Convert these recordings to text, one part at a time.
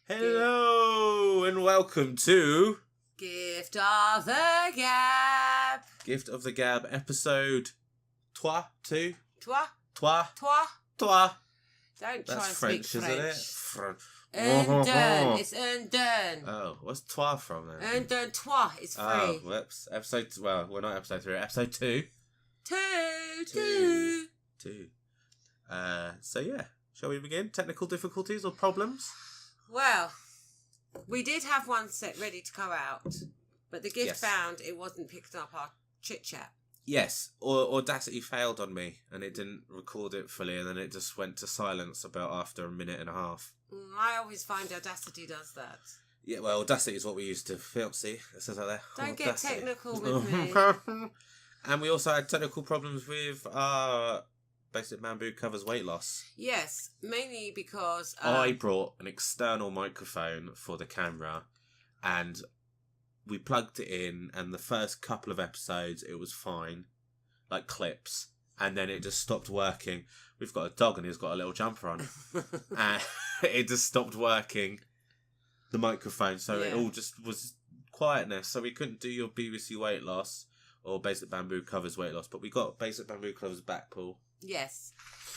Hello and welcome to Gift of the Gab. Gift of the Gab episode Trois. Toi. Don't try That's and French, speak isn't French. it? Undone. It's undone. Oh, what's trois from then? Undone toi. It's free. Oh, whoops. We're not episode 3. Episode 2. Two. So yeah, shall we begin? Technical difficulties or problems? Well, we did have one set ready to go out, but the gift Yes. found it wasn't picking up our chit-chat. Yes, or Audacity failed on me and it didn't record it fully and then it just went to silence about after a minute and a half. I always find Audacity does that. Yeah, well, Audacity is what we used to film. See, it says out there. Don't get Audacity. technical with me. And we also had technical problems with our Basic Bamboo Covers weight loss. Yes, mainly because... I brought an external microphone for the camera and we plugged it in, and the first couple of episodes it was fine, like clips, and then it just stopped working. We've got a dog and he's got a little jumper on. And it just stopped working, the microphone, so it all just was quietness. So we couldn't do your BBC weight loss or Basic Bamboo Covers weight loss, but we got Basic Bamboo Covers Blackpool. Yes.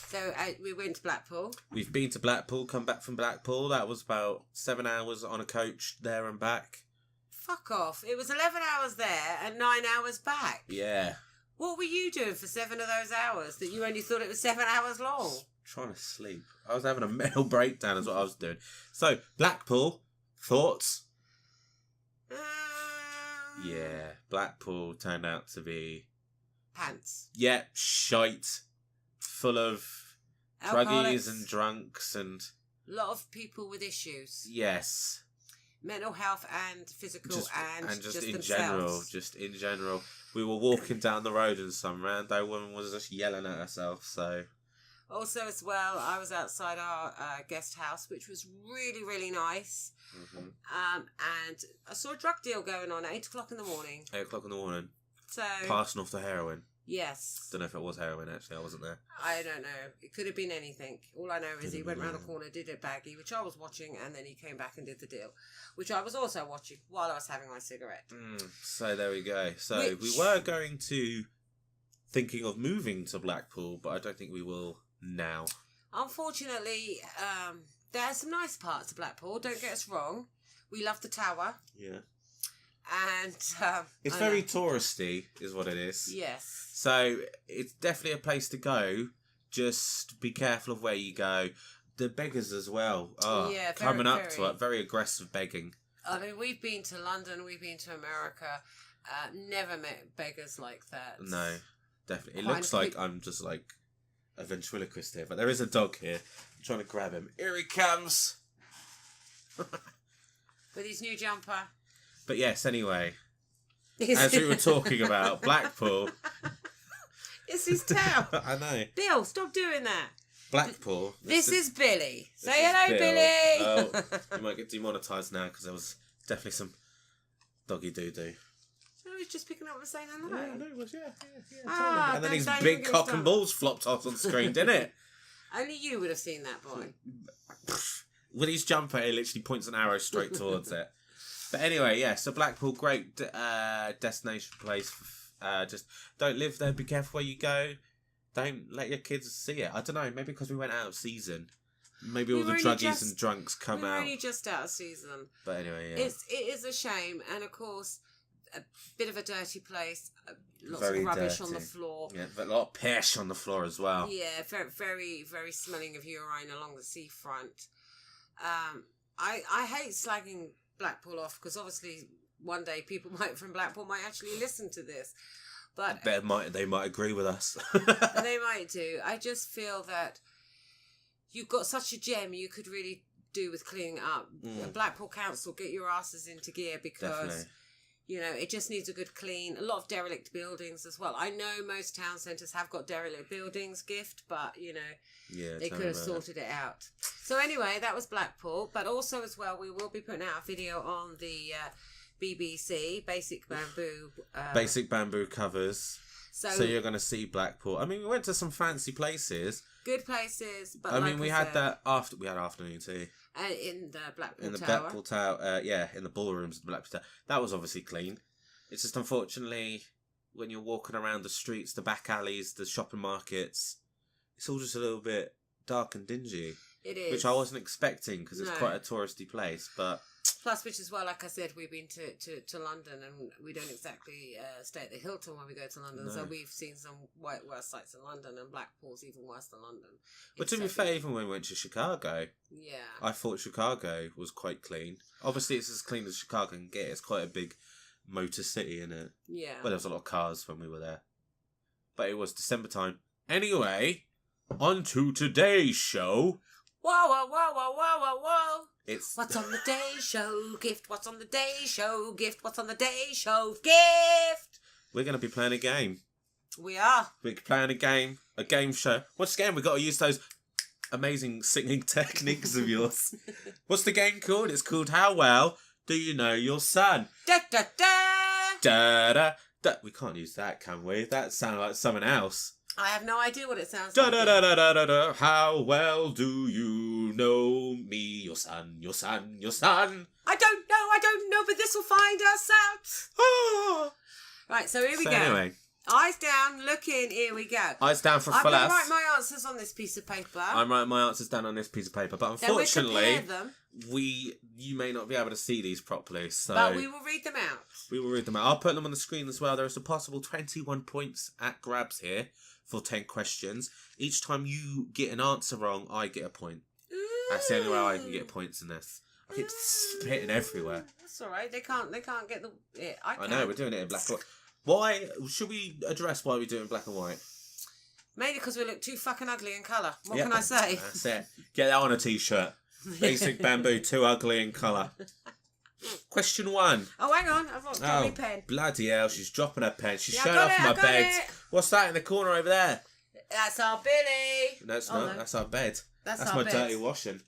So we went to Blackpool. We've been to Blackpool, come back from Blackpool. That was about 7 hours on a coach there and back. Fuck off. It was 11 hours there and 9 hours back. Yeah. What were you doing for 7 of those hours that you only thought it was 7 hours long? Trying to sleep. I was having a mental breakdown is what I was doing. So, Blackpool, thoughts? Yeah, Blackpool turned out to be... Pants. Yeah, shite. Full of druggies and drunks and... A lot of people with issues. Yes. Mental health and physical and just in themselves. Just in general. We were walking down the road and some rando woman was just yelling at herself, so... Also, as well, I was outside our guest house, which was really, really nice. Mm-hmm. And I saw a drug deal going on at 8 o'clock in the morning. 8 o'clock in the morning. So... Passing off the heroin. Yes. Don't know if it was heroin, actually. I wasn't there. I don't know. It could have been anything. All I know is he went round the corner, did a baggie, which I was watching, and then he came back and did the deal, which I was also watching while I was having my cigarette. So there we go. So we were going to... thinking of moving to Blackpool, but I don't think we will now. Unfortunately, there are some nice parts of Blackpool. Don't get us wrong. We love the tower. Yeah. And... it's very touristy, is what it is. Yes. So it's definitely a place to go. Just be careful of where you go. The beggars as well. Oh, yeah, coming up to it. Very aggressive begging. I mean, we've been to London. We've been to America. Never met beggars like that. No, definitely. It looks like I'm just like a ventriloquist here. But there is a dog here. I'm trying to grab him. Here he comes. With his new jumper. But yes, anyway. As we were talking about, Blackpool. It's his tail. I know. Bill, stop doing that. Blackpool. This is Billy. Say hello, Billy. Oh, you might get demonetised now because there was definitely some doggy doo-doo. No, he's just picking up and saying hello. Yeah, I know it was, yeah. Ah, and then his big cock and balls flopped off on screen, didn't it? Only you would have seen that, boy. With his jumper, he literally points an arrow straight towards it. But anyway, yeah, so Blackpool, great destination place. Just don't live there, be careful where you go. Don't let your kids see it. I don't know, maybe because we went out of season. Maybe all the druggies and drunks come out. We're only just out of season. But anyway, yeah. It is a shame, and of course, a bit of a dirty place. Lots very of rubbish dirty on the floor. Yeah, but a lot of piss on the floor as well. Yeah, very, very, very smelling of urine along the seafront. I hate slagging Blackpool off because obviously one day people from Blackpool might actually listen to this. But they might agree with us. They might do. I just feel that you've got such a gem you could really do with cleaning up. Blackpool Council, get your asses into gear because Definitely. You know, it just needs a good clean. A lot of derelict buildings as well. I know most town centres have got derelict buildings, gift, but, you know, they could have sorted it out. So anyway, that was Blackpool. But also as well, we will be putting out a video on the BBC, Basic Bamboo. Basic Bamboo Covers. So you're going to see Blackpool. I mean, we went to some fancy places. Good places, but we had that after. We had afternoon tea. In the Blackpool Tower. In the Blackpool Tower, in the ballrooms of the Blackpool Tower. That was obviously clean. It's just unfortunately, when you're walking around the streets, the back alleys, the shopping markets, it's all just a little bit dark and dingy. It is. Which I wasn't expecting because it's quite a touristy place, but... Plus, which is why, like I said, we've been to London and we don't exactly stay at the Hilton when we go to London. No. So we've seen some worse sights in London, and Blackpool's even worse than London. But to be fair, even when we went to Chicago, I thought Chicago was quite clean. Obviously, it's as clean as Chicago can get. It's quite a big motor city, isn't it? Yeah. Well, there was a lot of cars when we were there. But it was December time. Anyway, on to today's show. Whoa, whoa, whoa, whoa, whoa, whoa, whoa. It's... What's on the day show gift? What's on the day show gift? What's on the day show gift? We're going to be playing a game. We are. We're playing a game show. Once again, we've got to use those amazing singing techniques of yours. What's the game called? It's called How Well Do You Know Your Son? Da da da! Da da da. We can't use that, can we? That sounded like someone else. I have no idea what it sounds da, like. Da da da da da da. How well do you know me, your son, your son, your son? I don't know, but this will find us out. Ah. Right, so here we go. Anyway. Eyes down, looking, here we go. Eyes down for I'm full going ass. to write my answers on this piece of paper. I'm writing my answers down on this piece of paper, but unfortunately, them. you may not be able to see these properly, so... But we will read them out. We will read them out. I'll put them on the screen as well. There's a possible 21 points at grabs here for 10 questions. Each time you get an answer wrong, I get a point. Ooh. That's the only way I can get points in this. I keep spitting everywhere. That's all right. They can't get the... I know, we're doing it in black and white. Why? Should we address why we do it in black and white? Mainly because we look too fucking ugly in colour. What can I say? That's it. Get that on a t-shirt. Basic Bamboo, too ugly in colour. Question 1. Oh, hang on. I've got my pen. Bloody hell, she's dropping her pen. She's showing off my bed. What's that in the corner over there? That's our Billy. No, it's not. No. That's our bed. That's my dirty washing.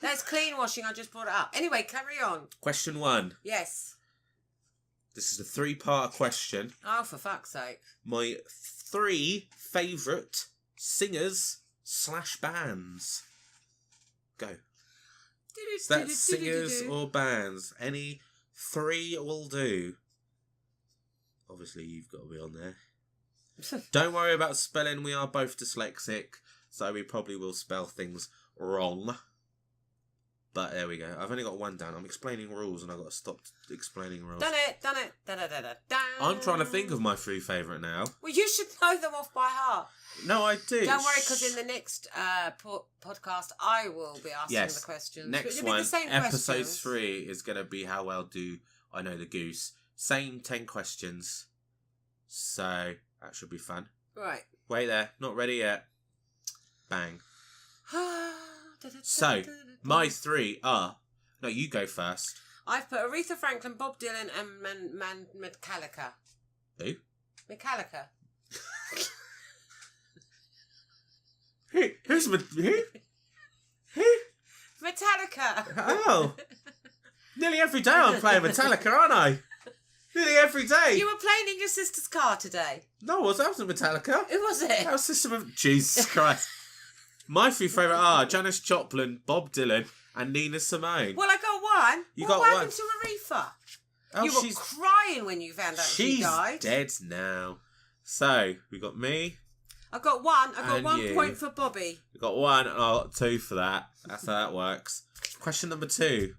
That's clean washing. I just brought it up. Anyway, carry on. Question 1. Yes. This is a 3-part question. Oh, for fuck's sake. My 3 favourite singers/bands. Go. Is that singers or bands? Any 3 will do. Obviously, you've got to be on there. Don't worry about spelling. We are both dyslexic, so we probably will spell things wrong. But there we go. I've only got 1 down. I'm explaining rules and I've got to stop explaining rules. Done it. Da-da-da-da-da. I'm trying to think of my 3 favourite now. Well, you should know them off by heart. No, I do. Don't worry, because in the next podcast, I will be asking the questions. Next one, episode 3 is going to be How Well Do I Know the Goose. Same 10 questions. So, that should be fun. Right. Wait there. Not ready yet. Bang. So, my 3 are... No, you go first. I've put Aretha Franklin, Bob Dylan, and Metallica. Who? Metallica. Who's who? Metallica. Oh. Nearly every day I'm playing Metallica, aren't I? Nearly every day. You were playing in your sister's car today. No, that wasn't Metallica. Who was it? That was System of... Jesus Christ. My 3 favourite are Janis Joplin, Bob Dylan, and Nina Simone. Well, I got 1. What happened to Aretha? Oh, you were crying when you found out she died. She's dead now. So, we got me. I got 1. I got 1 point for Bobby. We got 1 and I got 2 for that. That's how that works. Question number 2.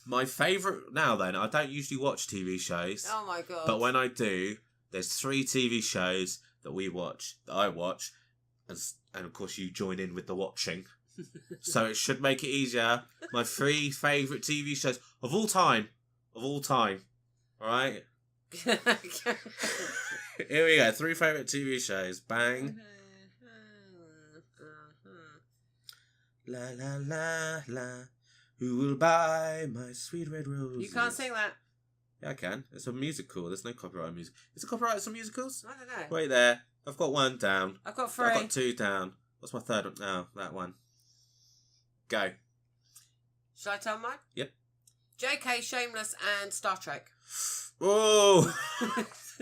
My favourite... Now then, I don't usually watch TV shows. Oh my God. But when I do, there's 3 TV shows that I watch. And of course you join in with the watching. So it should make it easier. My 3 favourite TV shows of all time. Alright? Here we go. 3 favourite TV shows. Bang. La la la la. Who will buy my sweet red roses? You can't sing that. Yeah, I can. It's a musical. There's no copyright on music. Is there copyright on musicals? I don't know. Wait there. I've got 1 down. I've got 3. I've got 2 down. What's my 3rd one? No, that one. Go. Shall I tell mine? Yep. JK, Shameless, and Star Trek. Whoa!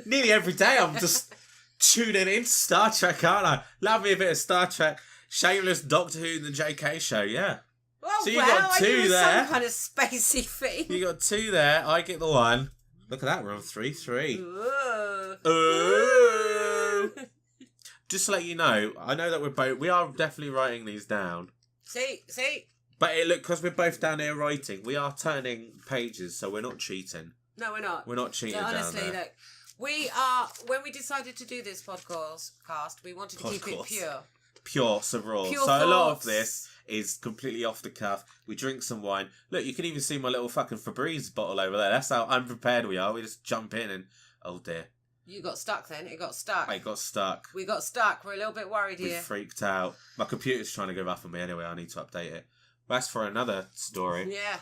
Nearly every day I'm just tuning in Star Trek, aren't I? Love me a bit of Star Trek. Shameless Doctor Who and the JK show, yeah. Well, so you got two there. Some kind of spacey thing. You got two there. I get the one. Look at that. We're on 3-3. Ooh. Just to let you know, I know that we are definitely writing these down. See. But because we're both down here writing, we are turning pages, so we're not cheating. No, we're not. We're not cheating. So honestly, down there. look, we are. When we decided to do this podcast, we wanted to keep it pure. Pure, so raw. Pure so thoughts. A lot of this is completely off the cuff. We drink some wine. Look, you can even see my little fucking Febreze bottle over there. That's how unprepared we are. We just jump in and, oh dear. You got stuck then? It got stuck. I got stuck. We got stuck. We're a little bit worried here. We freaked out. My computer's trying to give up on me anyway. I need to update it. That's for another story. Yeah.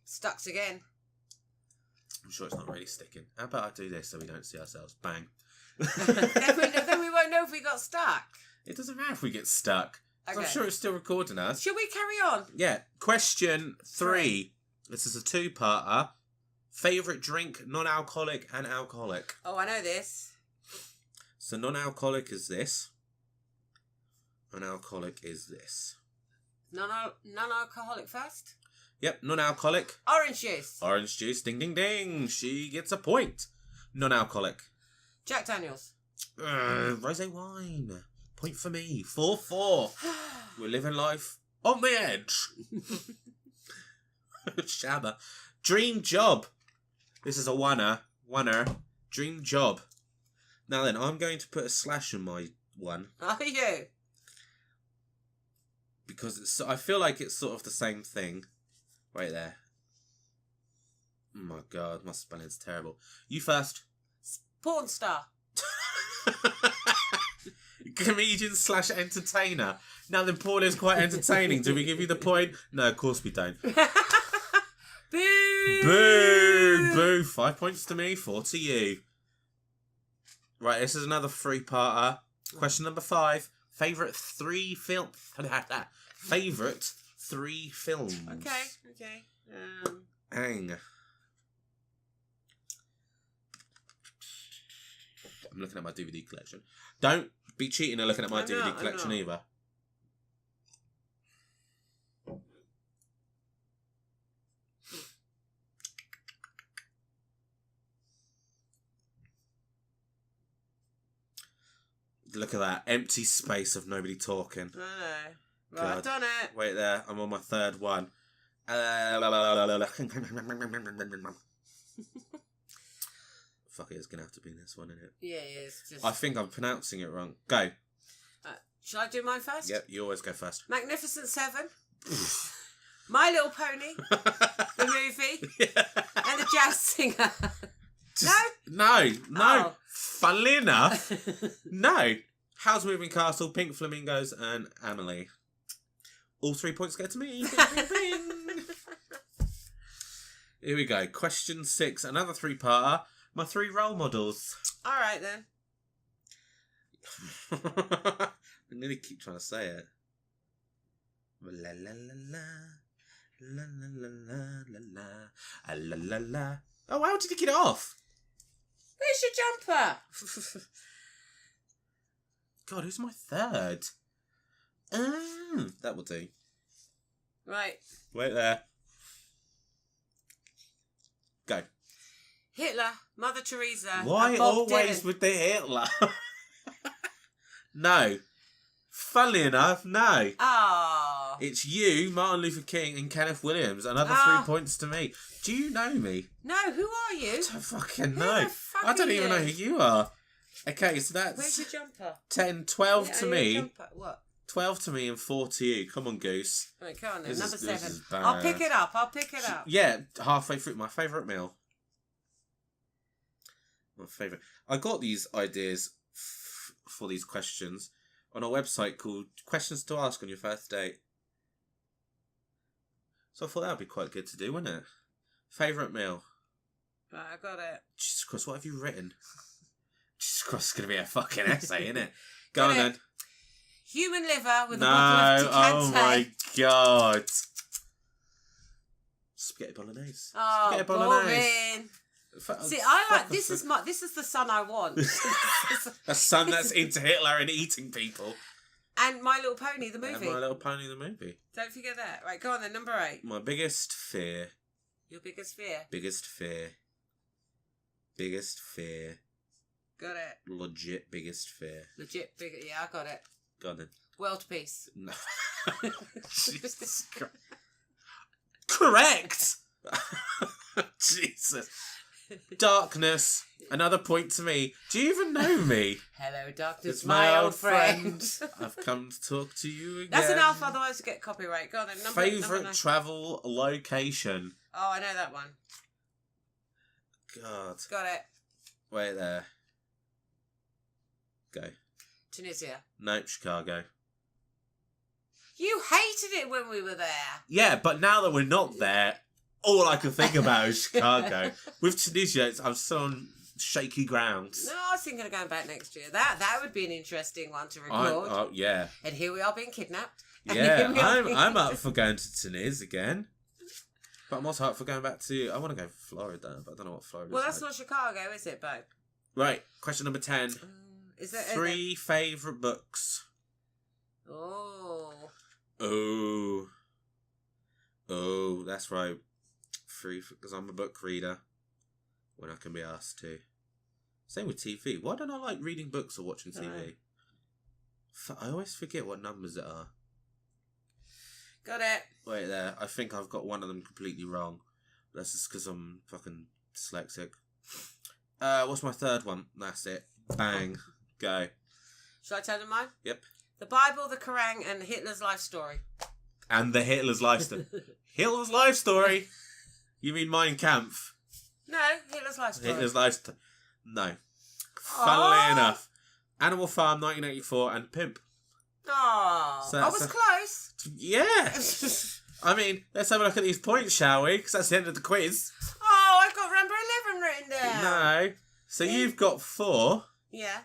Stucked again. I'm sure it's not really sticking. How about I do this so we don't see ourselves? Bang. then we won't know if we got stuck. It doesn't matter if we get stuck. Okay. I'm sure it's still recording us. Should we carry on? Yeah. Question 3. This is a 2-parter. Favourite drink, non-alcoholic and alcoholic. Oh, I know this. So non-alcoholic is this. Non-alcoholic is this. Non-alcoholic first? Yep, non-alcoholic. Orange juice. Orange juice, ding, ding, ding. She gets a point. Non-alcoholic. Jack Daniels. Rosé wine. Point for me. 4-4. We're living life on the edge. Shabba. Dream job. This is a oneer. Dream job. Now then, I'm going to put a slash in my one. Are you? Because I feel like it's sort of the same thing. Right there. Oh my god, my spelling's terrible. You first. Porn star. Comedian / entertainer. Now then, Paul is quite entertaining. Do we give you the point? No, of course we don't. Boo! Boo! Boo! 5 points to me, 4 to you. Right, this is another 3-parter. Question number 5. Favourite 3 films. Favourite 3 films. Okay. Hang. I'm looking at my DVD collection. Don't be cheating and looking at my DVD collection either. Look at that empty space of nobody talking. I know. Right, I've done it. Wait there, I'm on my 3rd one. Fuck it, it's gonna have to be this one, isn't it? Yeah, it is. I think I'm pronouncing it wrong. Go. Shall I do mine first? Yep, you always go first. Magnificent 7. My Little Pony. The movie. And the jazz singer. No. Oh. Funnily enough, no. How's Moving Castle, Pink Flamingos, and Amelie. All 3 points go to me. Bing, bing, bing. Here we go. Question 6. Another 3-parter. My 3 role models. All right then. I nearly keep trying to say it. La la la la. La la la la la la la la. Oh, how did you get it off? Where's your jumper? God, who's my 3rd? That will do. Right. Wait there. Go. Hitler, Mother Teresa. Why always with the Hitler? No. Funnily enough, no. Oh. It's you, Martin Luther King, and Kenneth Williams. Another 3 points to me. Do you know me? No, who are you? I don't fucking know. I don't even know who you are. Okay, so that's... Where's your jumper? 10, 12 to me. Jumper? What? 12 to me and 4 to you. Come on, Goose. Right, come on then. This Number is 7. bad. I'll pick it up. Yeah, halfway through. My favourite meal. My favourite. I got these ideas for these questions on a website called Questions to Ask on Your First Date. So I thought that would be quite good to do, wouldn't it? Favourite meal. Right, I got it. Jesus Christ, what have you written? Jesus Christ, it's going to be a fucking essay, isn't it? Go on then. Human liver with a bottle of Decante. Oh my god. Spaghetti bolognese. Oh, Spaghetti bolognese. boring. See, I like this is the son I want. A son that's into Hitler and eating people. And My Little Pony the movie. And My Little Pony the movie. Don't forget that. Right, go on then. Number 8. My biggest fear. Your biggest fear. Biggest fear. Biggest fear. Got it. Legit biggest fear. Legit big. Yeah, I got it. Go on then. World peace. No. Jesus Christ. Correct. Jesus. Darkness. Another point to me. Do you even know me? Hello, darkness, It's my old friend. I've come to talk to you again. That's enough, otherwise we get copyright. Go on then. Favourite travel location? Oh, I know that one. God. Got it. Wait there. Go. Tunisia. Nope, Chicago. You hated it when we were there. Yeah, but now that we're not there, all I can think about is Chicago. With Tunisia, I'm still on shaky ground. No, I was thinking of going back next year. That would be an interesting one to record. Yeah. And here we are being kidnapped. Yeah, I'm up for going to Tunisia again. But I'm also up for going back to... I want to go to Florida, but I don't know what Florida is. Well, that's not Chicago, is it, babe? Right, question number 10. Is there 3 favourite books. Oh, that's right. 3, because I'm a book reader. When I can be asked to. Same with TV. Why don't I like reading books or watching TV? I always forget what numbers it are. Got it. Wait there. I think I've got one of them completely wrong. That's just because I'm fucking dyslexic. What's my 3rd one? That's it. Bang. Go. Shall I tell them mine? Yep. The Bible, the Quran, and Hitler's life story. And the Hitler's life story. Hitler's life story? You mean Mein Kampf? No, Hitler's life story. Hitler's life story. No. Funnily enough. Animal Farm 1984 and Pimp. Oh, I was close. Yeah. I mean, let's have a look at these points, shall we? Because that's the end of the quiz. Oh, I've got number 11 written down. No. So you've got 4. Yeah.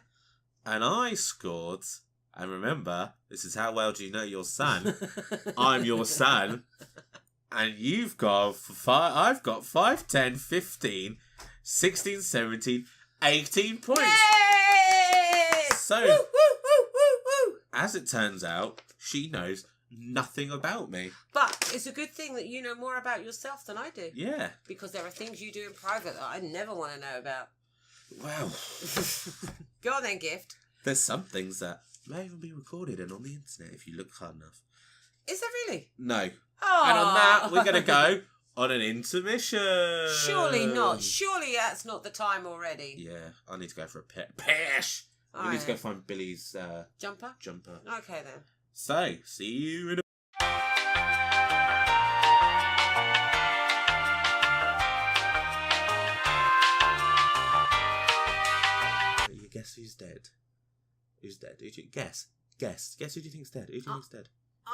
And I scored... And remember, this is how well do you know your son? I'm your son. And you've got 5, I've got 5, 10, 15, 16, 17, 18 points. Yay! So, woo, woo, woo, woo, woo. As it turns out, she knows nothing about me. But it's a good thing that you know more about yourself than I do. Yeah. Because there are things you do in private that I never want to know about. Wow. Go on then, Gift. There's some things that may even be recorded and on the internet if you look hard enough. Is there really? No. Oh. And on that, we're going to go on an intermission. Surely not. Surely that's not the time already. Yeah, I need to go for a pish. We need to go find Billy's jumper. Okay then. So, see you in a... You guess who's dead? Who's dead? Guess. Guess who do you think's dead? Who do you think's dead?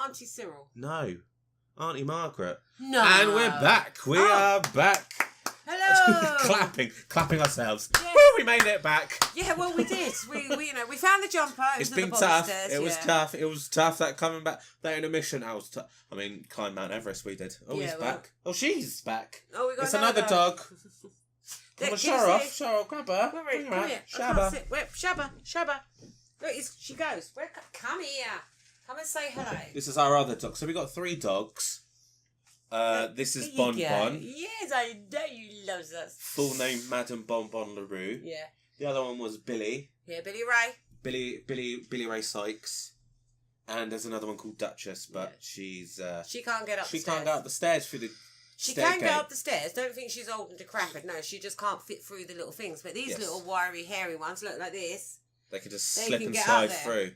Auntie Cyril. No. Auntie Margaret. No. And we're back. We are back. Hello. clapping ourselves. Yeah. Woo, we made it back. Yeah, well, we did. We found the jumper. It's been tough. It was tough. It was tough. That coming back, that intermission. I was. I mean, climb Mount Everest. We did. Oh, he's back. Oh, she's back. Oh, we got. It's another dog. Come on, show her off. Show her, grab her. Come here. Shabba. Shabba. Look, she goes. Come here. Come and say hello. This is our other dog. So we got 3 dogs. This is Bon Bon. Yes, I know you love us. Full name Madame Bon Bon LaRue. Yeah. The other one was Billy. Yeah, Billy Ray. Billy Ray Sykes. And there's another one called Duchess, but she's... she can't get up the stairs. She can't go up the stairs through the She can go up the stairs. Don't think she's old and decrepit. No, she just can't fit through the little things. But these little wiry, hairy ones look like this. They could just slip and slide through.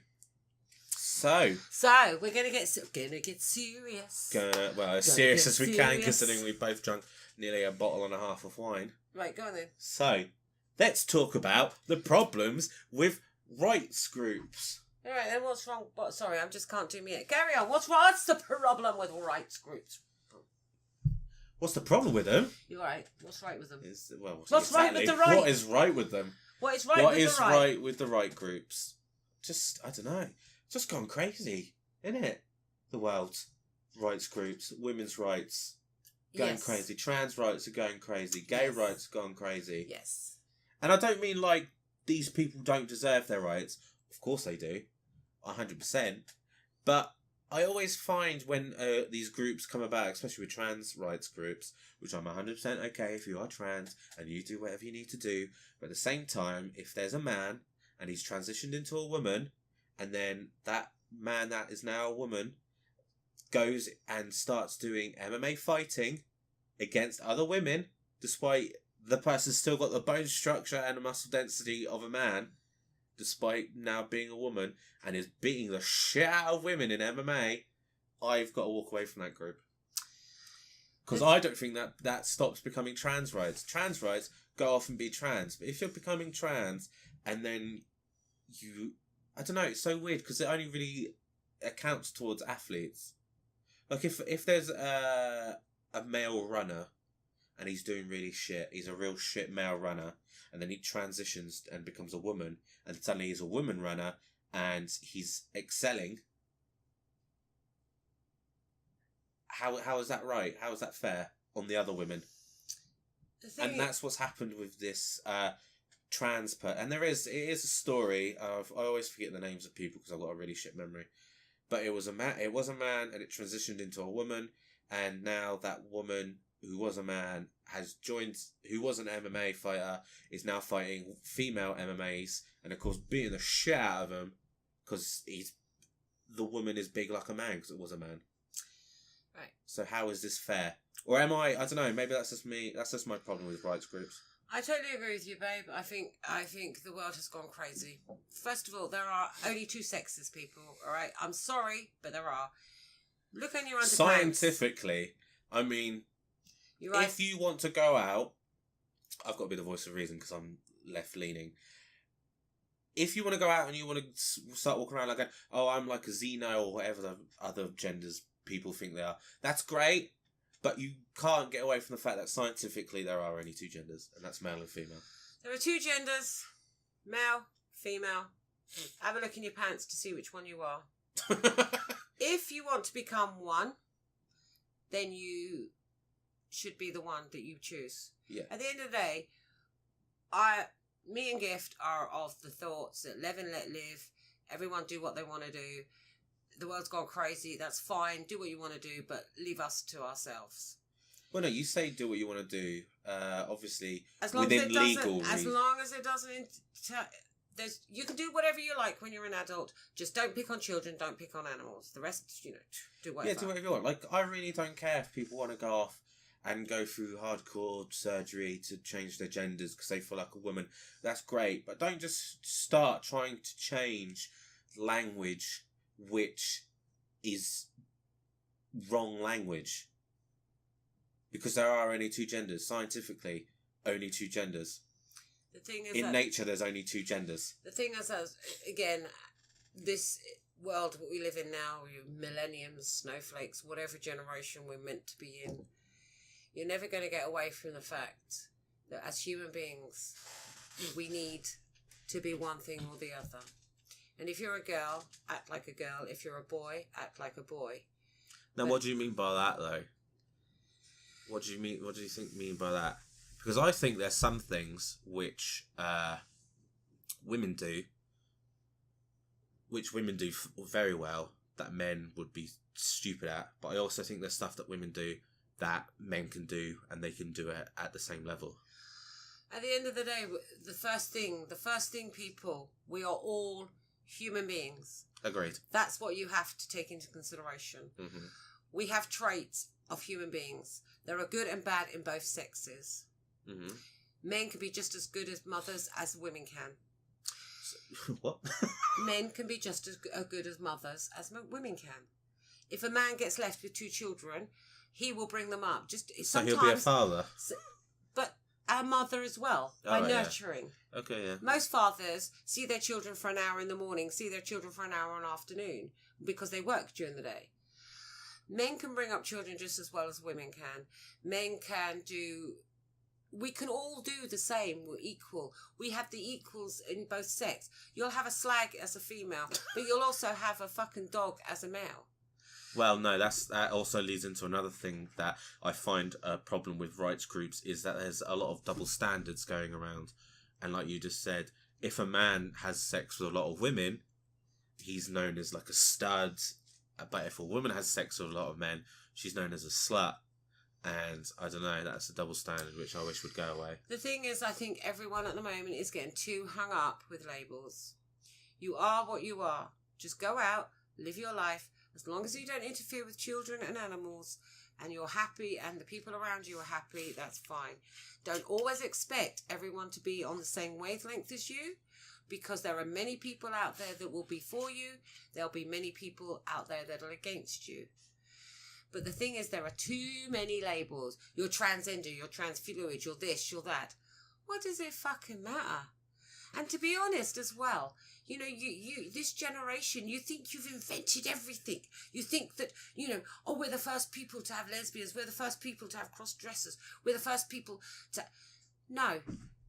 So we're gonna get serious. As serious as we can, considering we both drunk nearly a bottle and a half of wine. Right, go on then. So let's talk about the problems with rights groups. All right, then what's wrong? Sorry, I just can't do me yet. Carry on. What's the problem with rights groups? What's the problem with them? You're right. What's right with them? What's right with the right? What is right with them? What is right with the right groups? Just, I don't know. Just gone crazy, isn't it? The world. Rights groups, women's rights. going crazy. Trans rights are going crazy. Gay rights are going crazy. Yes. And I don't mean like these people don't deserve their rights. Of course they do. 100%. But I always find when these groups come about, especially with trans rights groups, which I'm 100% okay if you are trans and you do whatever you need to do. But at the same time, if there's a man and he's transitioned into a woman, and then that man that is now a woman goes and starts doing MMA fighting against other women, despite the person's still got the bone structure and the muscle density of a man, despite now being a woman, and is beating the shit out of women in MMA, I've got to walk away from that group. Because I don't think that stops becoming trans rights. Trans rights go off and be trans. But if you're becoming trans and then you... I don't know, it's so weird because it only really accounts towards athletes. Like if there's a male runner and he's doing really shit, he's a real shit male runner, and then he transitions and becomes a woman, and suddenly he's a woman runner and he's excelling. How is that right? How is that fair on the other women? And that's what's happened with this trans and it is a story of, I always forget the names of people because I've got a really shit memory, but it was a man and it transitioned into a woman, and now that woman who was a man has joined, who was an MMA fighter, is now fighting female MMAs, and of course beating the shit out of him because the woman is big like a man because it was a man. Right. So how is this fair? Or am I don't know, maybe that's just me, that's just my problem with rights groups. I totally agree with you, babe. I think the world has gone crazy. First of all, there are only two sexes, people, alright? I'm sorry, but there are. Look on your underpants. Scientifically, I mean, you're right. If you want to go out, I've got to be the voice of reason because I'm left-leaning. If you want to go out and you want to start walking around like, I'm like a Xeno or whatever the other genders people think they are, that's great. But you can't get away from the fact that scientifically there are only two genders, and that's male and female. There are two genders, male, female. Have a look in your pants to see which one you are. If you want to become one, then you should be the one that you choose. Yeah. At the end of the day, me and Gift are of the thoughts that live and let live. Everyone do what they want to do. The world's gone crazy. That's fine. Do what you want to do, but leave us to ourselves. Well, no, you say do what you want to do. Obviously, as long within as it legal. As long as it doesn't. You can do whatever you like when you're an adult. Just don't pick on children. Don't pick on animals. The rest, do whatever. Yeah, do whatever you want. Like, I really don't care if people want to go off and go through hardcore surgery to change their genders because they feel like a woman. That's great, but don't just start trying to change language which is wrong language, because there are only two genders. Scientifically, only two genders. The thing is, in nature, there's only two genders. The thing is, again, this world that we live in now, millenniums, snowflakes, whatever generation we're meant to be in, you're never going to get away from the fact that as human beings, we need to be one thing or the other. And if you're a girl, act like a girl. If you're a boy, act like a boy. Now, what do you mean by that, though? What do you mean? What do you mean by that? Because I think there's some things which women do, very well, that men would be stupid at. But I also think there's stuff that women do that men can do, and they can do it at the same level. At the end of the day, the first thing, people, we are all human beings. Agreed. That's what you have to take into consideration. Mm-hmm. We have traits of human beings. There are good and bad in both sexes. Mm-hmm. Men can be just as good as mothers as women can. So, what? Men can be just as good as mothers as women can. If a man gets left with two children, he will bring them up. So he'll be a father. But a mother as well, by nurturing. Yeah. Okay, yeah. Most fathers see their children for an hour in the morning, see their children for an hour in the afternoon, because they work during the day. Men can bring up children just as well as women can. Men can do... We can all do the same. We're equal. We have the equals in both sex. You'll have a slag as a female, but you'll also have a fucking dog as a male. Well, no, that also leads into another thing that I find a problem with rights groups is that there's a lot of double standards going around. And like you just said, if a man has sex with a lot of women, he's known as like a stud. But if a woman has sex with a lot of men, she's known as a slut. And I don't know, that's a double standard which I wish would go away. The thing is, I think everyone at the moment is getting too hung up with labels. You are what you are. Just go out, live your life. As long as you don't interfere with children and animals and you're happy and the people around you are happy, that's fine. Don't always expect everyone to be on the same wavelength as you, because there are many people out there that will be for you. There'll be many people out there that are against you. But the thing is, there are too many labels. You're transgender, you're transfluid, you're this, you're that. What does it fucking matter? And to be honest as well, you know, you this generation, you think you've invented everything. You think that, you know, oh, we're the first people to have lesbians. We're the first people to have cross-dressers. We're the first people to... No.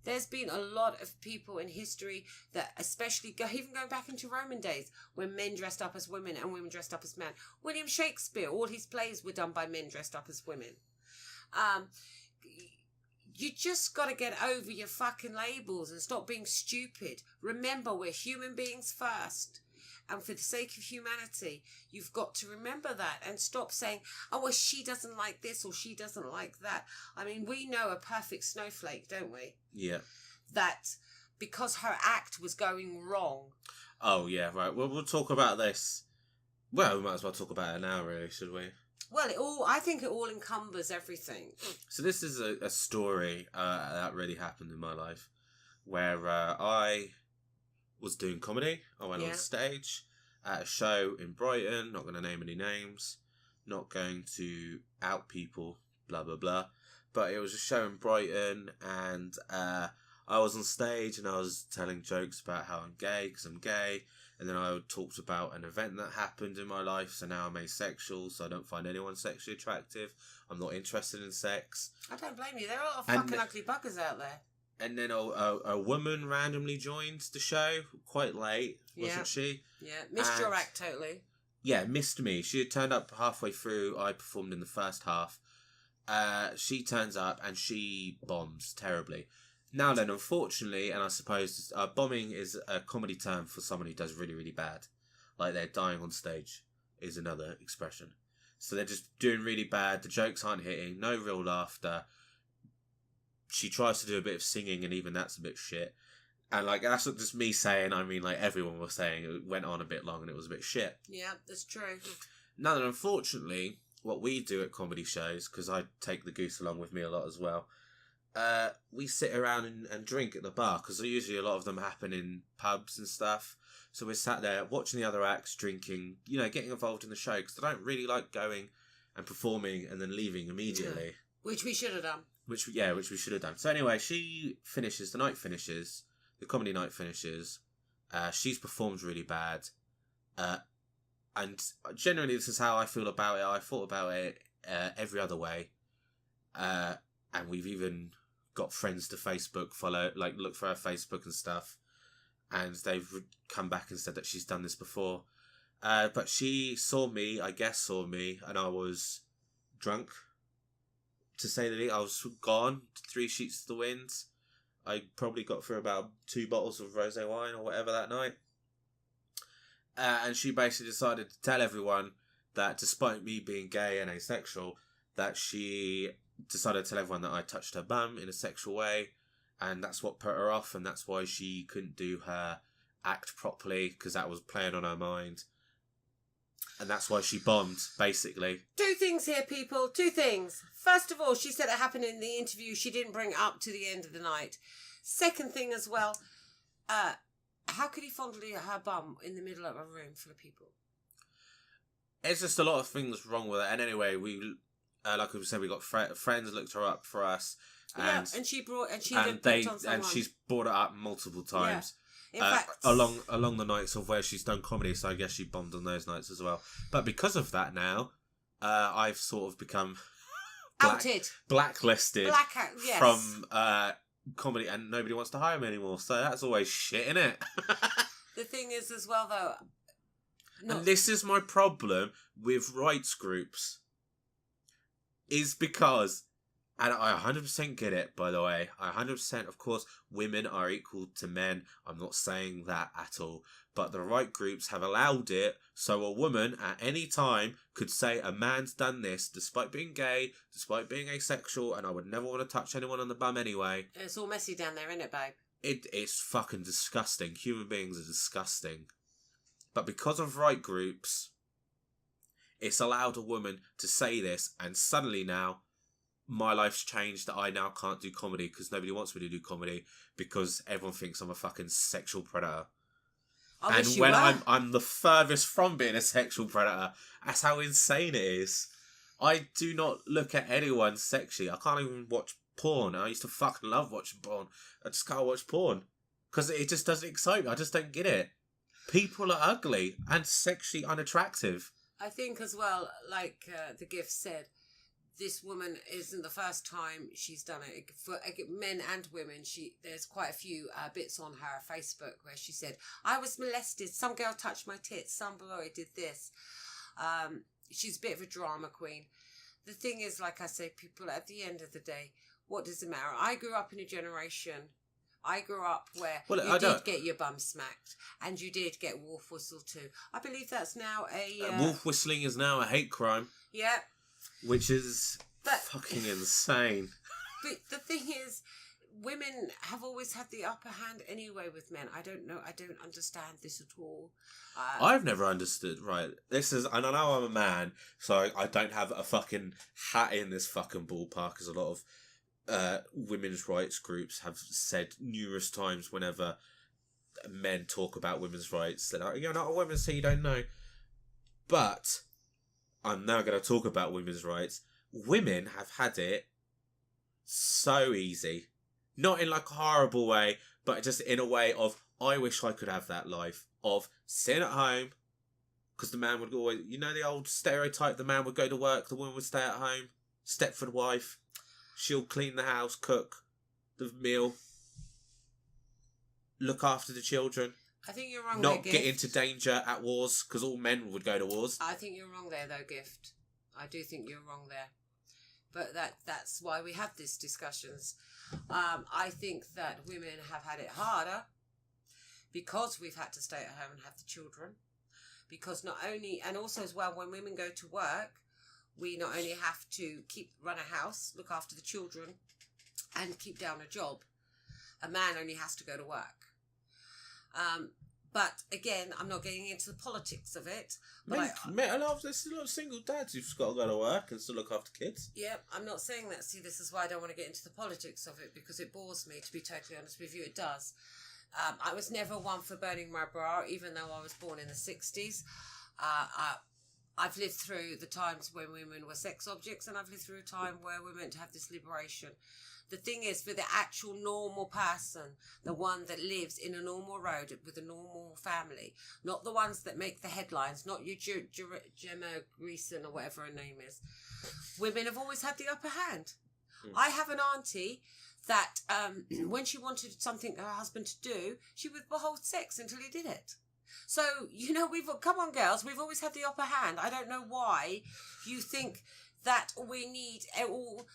There's been a lot of people in history that, especially even going back into Roman days, when men dressed up as women and women dressed up as men. William Shakespeare, all his plays were done by men dressed up as women. You just got to get over your fucking labels and stop being stupid. Remember, we're human beings first. And for the sake of humanity, you've got to remember that and stop saying, oh, well, she doesn't like this or she doesn't like that. I mean, we know a perfect snowflake, don't we? Yeah. That because her act was going wrong. Oh, yeah, right. Well, we'll talk about this. Well, we might as well talk about it now, really, should we? Well, I think it all encumbers everything. So this is a story that really happened in my life where I was doing comedy. I went on stage at a show in Brighton, not going to name any names, not going to out people, blah, blah, blah. But it was a show in Brighton and I was on stage and I was telling jokes about how I'm gay, because I'm gay. And then I talked about an event that happened in my life. So now I'm asexual, so I don't find anyone sexually attractive. I'm not interested in sex. I don't blame you. There are a lot of fucking ugly buggers out there. And then a woman randomly joined the show quite late, wasn't she? Yeah, missed your act totally. Yeah, missed me. She had turned up halfway through. I performed in the first half. She turns up and she bombs terribly. Now then, unfortunately, and I suppose bombing is a comedy term for someone who does really, really bad. Like they're dying on stage is another expression. So they're just doing really bad. The jokes aren't hitting. No real laughter. She tries to do a bit of singing and even that's a bit shit. And like that's not just me saying, I mean like everyone was saying it went on a bit long and it was a bit shit. Yeah, that's true. Now then, unfortunately, what we do at comedy shows, because I take the goose along with me a lot as well, we sit around and drink at the bar, because usually a lot of them happen in pubs and stuff. So we're sat there watching the other acts, drinking, you know, getting involved in the show, because I don't really like going and performing and then leaving immediately. Yeah. Which we should have done. Which we should have done. So anyway, the night finishes, the comedy night finishes, she's performed really bad, and generally this is how I feel about it. I thought about it every other way, and we've even got friends to Facebook follow, like look for her Facebook and stuff, and they've come back and said that she's done this before, but she saw me, and I was drunk. To say the least, I was gone, 3 sheets to the wind. I probably got through about 2 bottles of rosé wine or whatever that night. And she basically decided to tell everyone that despite me being gay and asexual, that she decided to tell everyone that I touched her bum in a sexual way. And that's what put her off, and that's why she couldn't do her act properly, because that was playing on her mind. And that's why she bombed, basically. 2 things here, people. 2 things. First of all, she said it happened in the interview. She didn't bring it up to the end of the night. Second thing as well, how could he fondle her bum in the middle of a room full of people? It's just a lot of things wrong with it. And anyway, we, like we said, we got friends looked her up for us. And, and she's brought it up multiple times. Yeah. In fact, along the nights of where she's done comedy, so I guess she bombed on those nights as well. But because of that now, I've sort of become blacklisted from comedy, and nobody wants to hire me anymore. So that's always shit, innit? The thing is as well, though, And this is my problem with rights groups. Is because, and I 100% get it, by the way, 100%, of course, women are equal to men. I'm not saying that at all. But the right groups have allowed it so a woman at any time could say a man's done this despite being gay, despite being asexual, and I would never want to touch anyone on the bum anyway. It's all messy down there, isn't it, babe? It's fucking disgusting. Human beings are disgusting. But because of right groups, it's allowed a woman to say this, and suddenly now, my life's changed that I now can't do comedy because nobody wants me to do comedy because everyone thinks I'm a fucking sexual predator. And when I'm the furthest from being a sexual predator, that's how insane it is. I do not look at anyone sexually. I can't even watch porn. I used to fucking love watching porn. I just can't watch porn because it just doesn't excite me. I just don't get it. People are ugly and sexually unattractive. I think as well, like the gift said, this woman isn't the first time she's done it. For men and women, there's quite a few bits on her Facebook where she said, I was molested, some girl touched my tits, some boy did this. She's a bit of a drama queen. The thing is, like I say, people, at the end of the day, what does it matter? I grew up in a generation... I grew up where you did get your bum smacked and you did get wolf whistle too. I believe that's now a... wolf whistling is now a hate crime. Yeah. Which is fucking insane. But the thing is, women have always had the upper hand anyway with men. I don't know. I don't understand this at all. I've never understood, right? This is... And I know I'm a man, so I don't have a fucking hat in this fucking ballpark, as a lot of... women's rights groups have said numerous times whenever men talk about women's rights that you're not a woman so you don't know. But I'm now going to talk about women's rights. Women have had it so easy, not in like a horrible way, but just in a way of I wish I could have that life of sitting at home, because the man would always, you know, the old stereotype, the man would go to work, the woman would stay at home, Stepford wife. She'll clean the house, cook the meal, look after the children. I think you're wrong not there, get into danger at wars, because all men would go to wars. I think you're wrong there, though, Gift. I do think you're wrong there. But that's why we have these discussions. I think that women have had it harder because we've had to stay at home and have the children. Because not only, and also as well, when women go to work, we not only have to run a house, look after the children, and keep down a job. A man only has to go to work. But again, I'm not getting into the politics of it. But there's a lot of single dads who've got to go to work and still look after kids. Yeah, I'm not saying that. See, this is why I don't want to get into the politics of it, because it bores me, to be totally honest with you. It does. I was never one for burning my bra, even though I was born in the 60s. I've lived through the times when women were sex objects, and I've lived through a time where we're meant to have this liberation. The thing is, for the actual normal person, the one that lives in a normal road with a normal family, not the ones that make the headlines, not your Gemma Greason or whatever her name is, women have always had the upper hand. I have an auntie that when she wanted something her husband to do, she would withhold sex until he did it. So, you know, come on, girls, we've always had the upper hand. I don't know why you think that we need all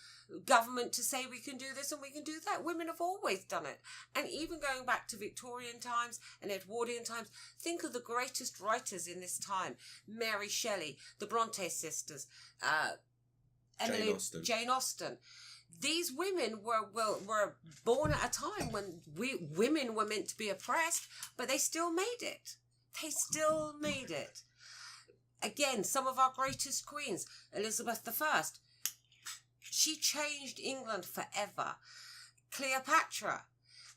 government to say we can do this and we can do that. Women have always done it. And even going back to Victorian times and Edwardian times, think of the greatest writers in this time. Mary Shelley, the Bronte sisters, Jane Austen. These women were born at a time when women were meant to be oppressed, but they still made it. They still made it. Again, some of our greatest queens, Elizabeth I, she changed England forever. Cleopatra,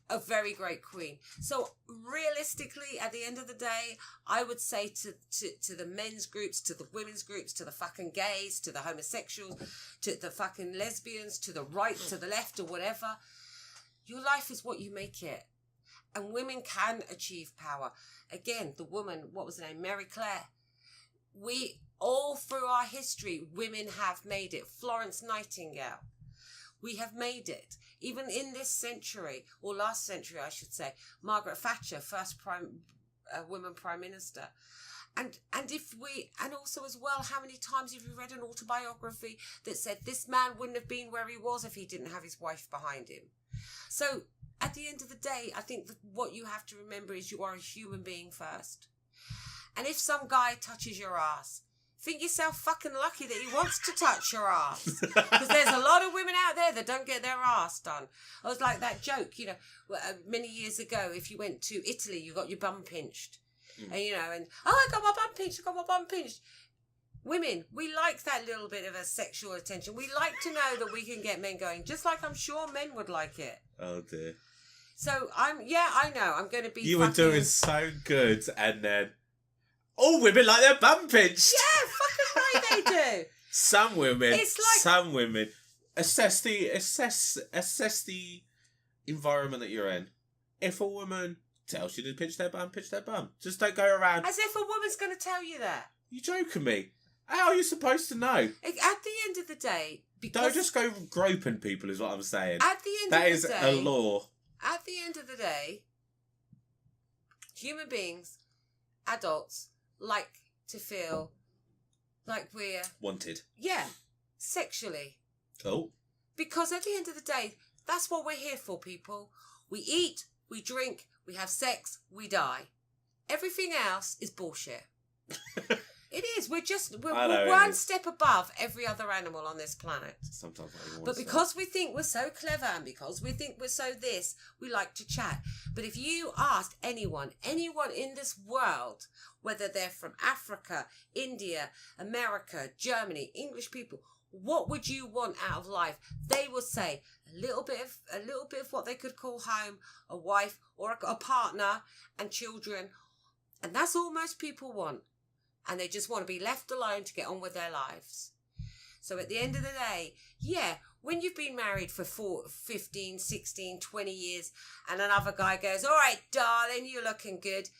a very great queen. So realistically, at the end of the day, I would say to the men's groups, to the women's groups, to the fucking gays, to the homosexuals, to the fucking lesbians, to the right, to the left, or whatever, your life is what you make it. And women can achieve power. Again, the woman, what was her name? Mary Claire. We, all through our history, women have made it. Florence Nightingale. We have made it. Even in this century, or last century, I should say, Margaret Thatcher, first woman prime minister. And if we, and also as well, how many times have you read an autobiography that said this man wouldn't have been where he was if he didn't have his wife behind him? So at the end of the day, I think that what you have to remember is you are a human being first. And if some guy touches your ass, think yourself fucking lucky that he wants to touch your ass. Because there's a lot of women out there that don't get their ass done. I was like that joke, you know, many years ago, if you went to Italy, you got your bum pinched. And, you know, and, oh, I got my bum pinched. Women, we like that little bit of a sexual attention. We like to know that we can get men going, just like I'm sure men would like it. Oh, dear. So, I know, I'm going to be You were doing so good, and then all women like their bum pinched. Yeah, fucking right they do. Some women, it's like... some women, assess the environment that you're in. If a woman tells you to pinch their bum, pinch their bum. Just don't go around. As if a woman's going to tell you that. You joking me? How are you supposed to know? At the end of the day, because... Don't just go groping people is what I'm saying. At the end that of the day... That is a law. At the end of the day, human beings, adults, like to feel like we're... wanted. Yeah, sexually. Oh. Because at the end of the day, that's what we're here for, people. We eat, we drink, we have sex, we die. Everything else is bullshit. It is. We're one step above every other animal on this planet. Sometimes but because we think we're so clever and because we think we're so this, we like to chat. But if you asked anyone in this world, whether they're from Africa, India, America, Germany, English people, what would you want out of life? They would say a little bit of what they could call home, a wife or a partner and children. And that's all most people want. And they just want to be left alone to get on with their lives. So at the end of the day, yeah, when you've been married for 15, 16, 20 years and another guy goes, all right, darling, you're looking good.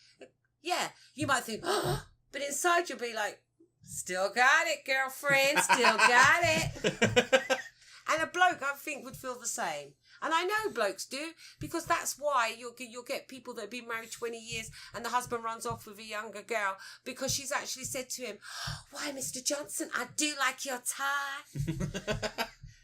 Yeah, you might think, oh, but inside you'll be like, still got it, girlfriend, still got it. And a bloke, I think, would feel the same. And I know blokes do, because that's why you'll get people that have been married 20 years and the husband runs off with a younger girl because she's actually said to him, why, Mr. Johnson, I do like your tie.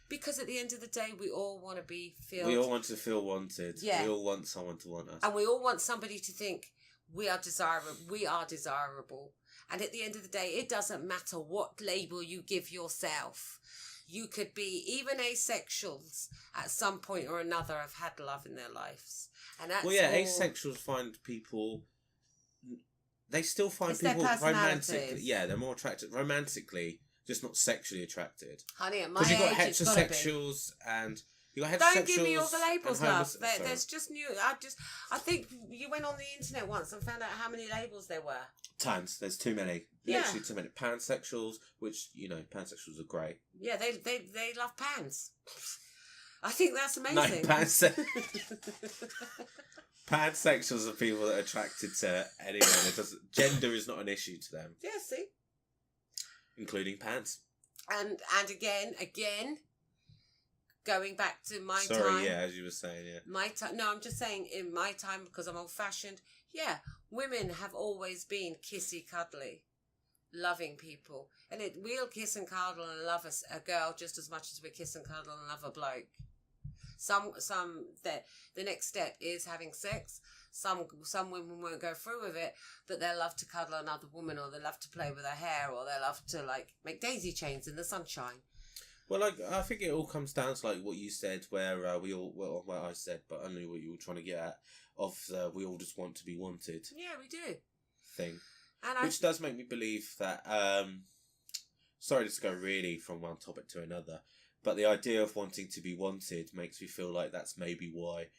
Because at the end of the day, we all want to be filled. We all want to feel wanted. Yeah. We all want someone to want us. And we all want somebody to think we are desirable. We are desirable. And at the end of the day, it doesn't matter what label you give yourself. You could be, even asexuals at some point or another have had love in their lives. And that's asexuals find people, they still find people romantically. Yeah, they're more attracted romantically, just not sexually attracted. Honey, at my age, it's got to be. Because you've got heterosexuals and... Don't give me all the labels, love. There's just new... I think you went on the internet once and found out how many labels there were. Tons. There's too many. Yeah. Literally too many. Pansexuals, which, you know, pansexuals are great. Yeah, they love pans. I think that's amazing. No, pansexuals are people that are attracted to anyone. Gender is not an issue to them. Yeah, see? Including pants. And again... Going back to my time. Sorry, yeah, as you were saying, yeah. My time. No, I'm just saying in my time, because I'm old-fashioned. Yeah, women have always been kissy, cuddly, loving people. And we'll kiss and cuddle and love a girl just as much as we kiss and cuddle and love a bloke. The next step is having sex. Some women won't go through with it, but they'll love to cuddle another woman, or they love to play with her hair, or they love to make daisy chains in the sunshine. Well, I think it all comes down to what you said, where what I said, but only what you were trying to get at, we all just want to be wanted. Yeah, we do. Thing. Which does make me believe that, sorry to go really from one topic to another, but the idea of wanting to be wanted makes me feel like that's maybe why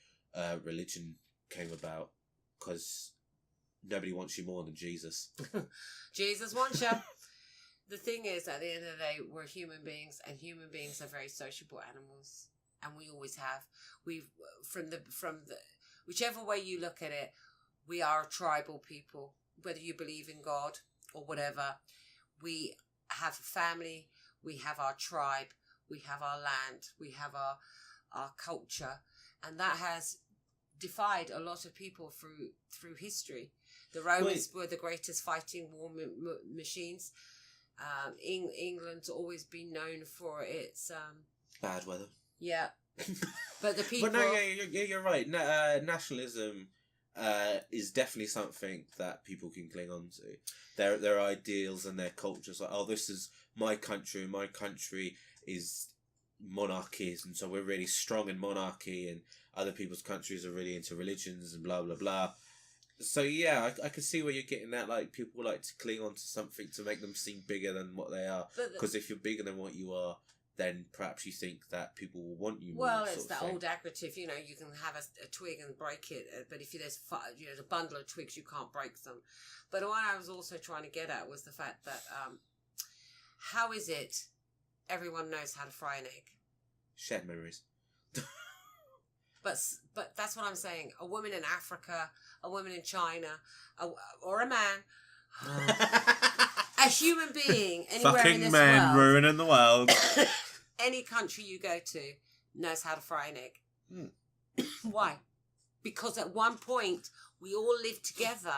religion came about, because nobody wants you more than Jesus. Jesus wants you. The thing is, at the end of the day, we're human beings, and human beings are very sociable animals, and we always have. From the whichever way you look at it, we are a tribal people. Whether you believe in God or whatever, we have a family, we have our tribe, we have our land, we have our culture, and that has defied a lot of people through history. The Romans were the greatest fighting war machines. England's always been known for its bad weather. Yeah, but the people. But no, you're right. Nationalism is definitely something that people can cling on to. Their ideals and their cultures, like, oh, this is my country. My country is monarchies, and so we're really strong in monarchy, and other people's countries are really into religions and blah blah blah. So yeah, I can see where you're getting that. Like, people like to cling on to something to make them seem bigger than what they are. Because if you're bigger than what you are, then perhaps you think that people will want you more. Well, it's that old adjective, you can have a twig and break it, but if there's a bundle of twigs, you can't break them. But what I was also trying to get at was the fact that how is it everyone knows how to fry an egg? Shared memories. But that's what I'm saying. A woman in Africa, a woman in China, or a man, a human being anywhere fucking in this men world, ruining the world. Any country you go to knows how to fry an egg. Why? Because at one point we all lived together,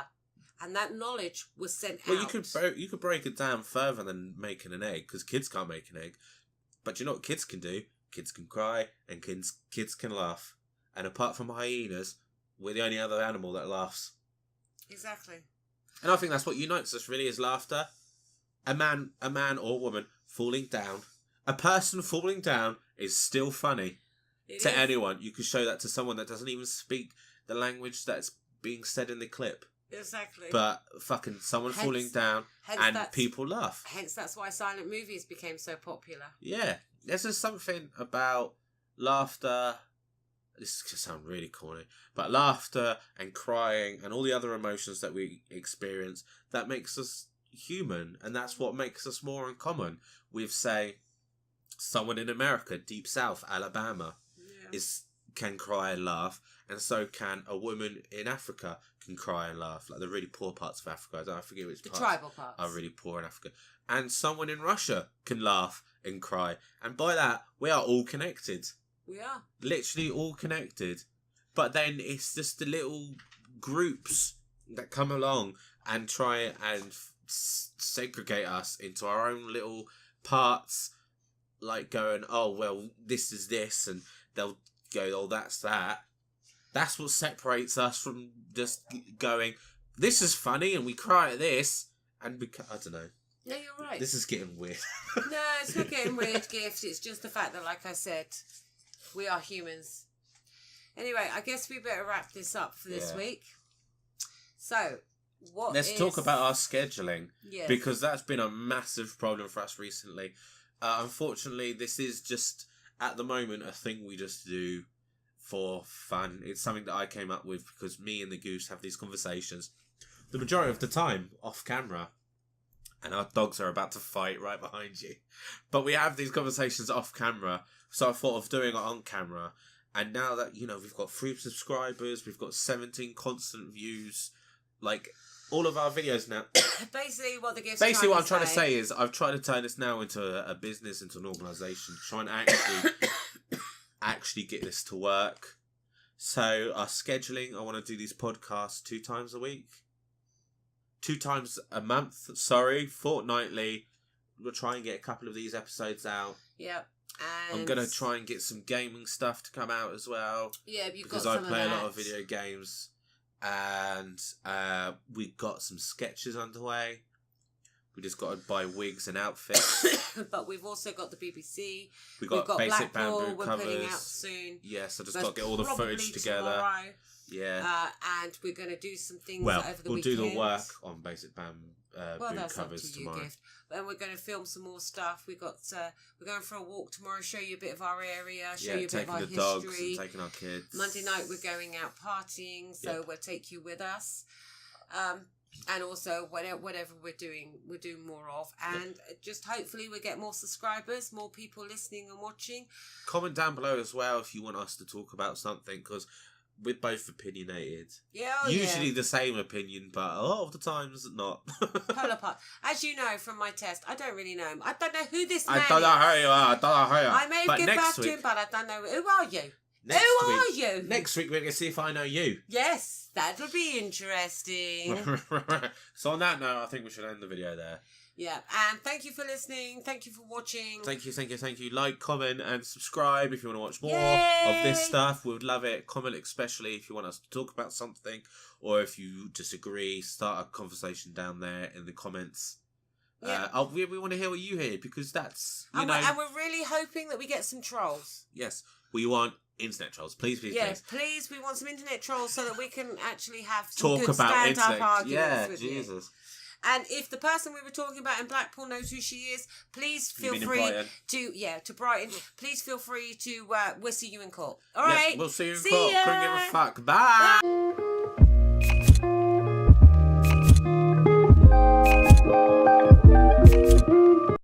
and that knowledge was sent out. Well, you could break it down further than making an egg, because kids can't make an egg. But you know what kids can do? Kids can cry, and kids can laugh. And apart from hyenas, we're the only other animal that laughs. Exactly. And I think that's what unites us, really, is laughter. A man or woman falling down. A person falling down is still funny to anyone. You could show that to someone that doesn't even speak the language that's being said in the clip. Exactly. But fucking someone falling down and people laugh. Hence, that's why silent movies became so popular. Yeah. There's just something about laughter. This could sound really corny, but laughter and crying and all the other emotions that we experience that makes us human, and that's what makes us more in common with, say, someone in America, deep south, Alabama, can cry and laugh, and so can a woman in Africa can cry and laugh, like the really poor parts of Africa. I forget which parts. The tribal parts are really poor in Africa, and someone in Russia can laugh and cry, and by that we are all connected. We are. Literally all connected. But then it's just the little groups that come along and try and segregate us into our own little parts, like going, oh, well, this is this, and they'll go, oh, that's that. That's what separates us from just going, this is funny, and we cry at this, and I don't know. No, you're right. This is getting weird. No, it's not getting weird, Gift. It's just the fact that, like I said, we are humans. Anyway, I guess we better wrap this up for this week. So, let's talk about our scheduling. Yes. Because that's been a massive problem for us recently. Unfortunately, this is just, at the moment, a thing we just do for fun. It's something that I came up with because me and the Goose have these conversations the majority of the time off camera. And our dogs are about to fight right behind you. But we have these conversations off camera. So I thought of doing it on camera. And now that, we've got 3 subscribers, we've got 17 constant views. Like, all of our videos now. Basically, what I'm trying to say is I've tried to turn this now into a business, into an organisation. Trying to actually get this to work. So our scheduling, I want to do these podcasts 2 times a week. 2 times a month, fortnightly. We'll try and get a couple of these episodes out. Yep. And I'm going to try and get some gaming stuff to come out as well. Yeah, because I play a lot of video games. And we've got some sketches underway. We just got to buy wigs and outfits. But we've also got the BBC. We've got basic Blackpool, bamboo covers. We're putting out soon. Yes, I just got to get all the footage together. Tomorrow. Yeah. And we're going to do some things over the weekend. We'll do the work on basic bamboo covers tomorrow. Gift. And we're going to film some more stuff. We're going for a walk tomorrow, show you a bit of our area, show you a bit of our history. Taking the dogs and taking our kids. Monday night we're going out partying, so we'll take you with us. And also whatever we're doing more of. And just hopefully we'll get more subscribers, more people listening and watching. Comment down below as well if you want us to talk about something, because we're both opinionated. Usually the same opinion, but a lot of the times not. Polar part. As you know from my test, I don't really know him. I don't know who this man is. I don't know who you are. I may have given birth to him, but I don't know. Who are you? Who are you? Next week we're going to see if I know you. Yes, that'll be interesting. So on that note, I think we should end the video there. Yeah, and thank you for listening. Thank you for watching. Thank you. Like, comment, and subscribe if you want to watch more Yay! of this stuff. We would love it. Comment especially if you want us to talk about something, or if you disagree, start a conversation down there in the comments. Yeah. We want to hear what you hear, because that's, you know... And we're really hoping that we get some trolls. Yes, we want internet trolls. Please. Yes, please, we want some internet trolls so that we can actually have talk some good about stand-up arguments with Jesus. you. And if the person we were talking about in Blackpool knows who she is, please feel free to Brighton. Please feel free to, we'll see you in court. All right? We'll see you in court. Couldn't give a fuck. Bye.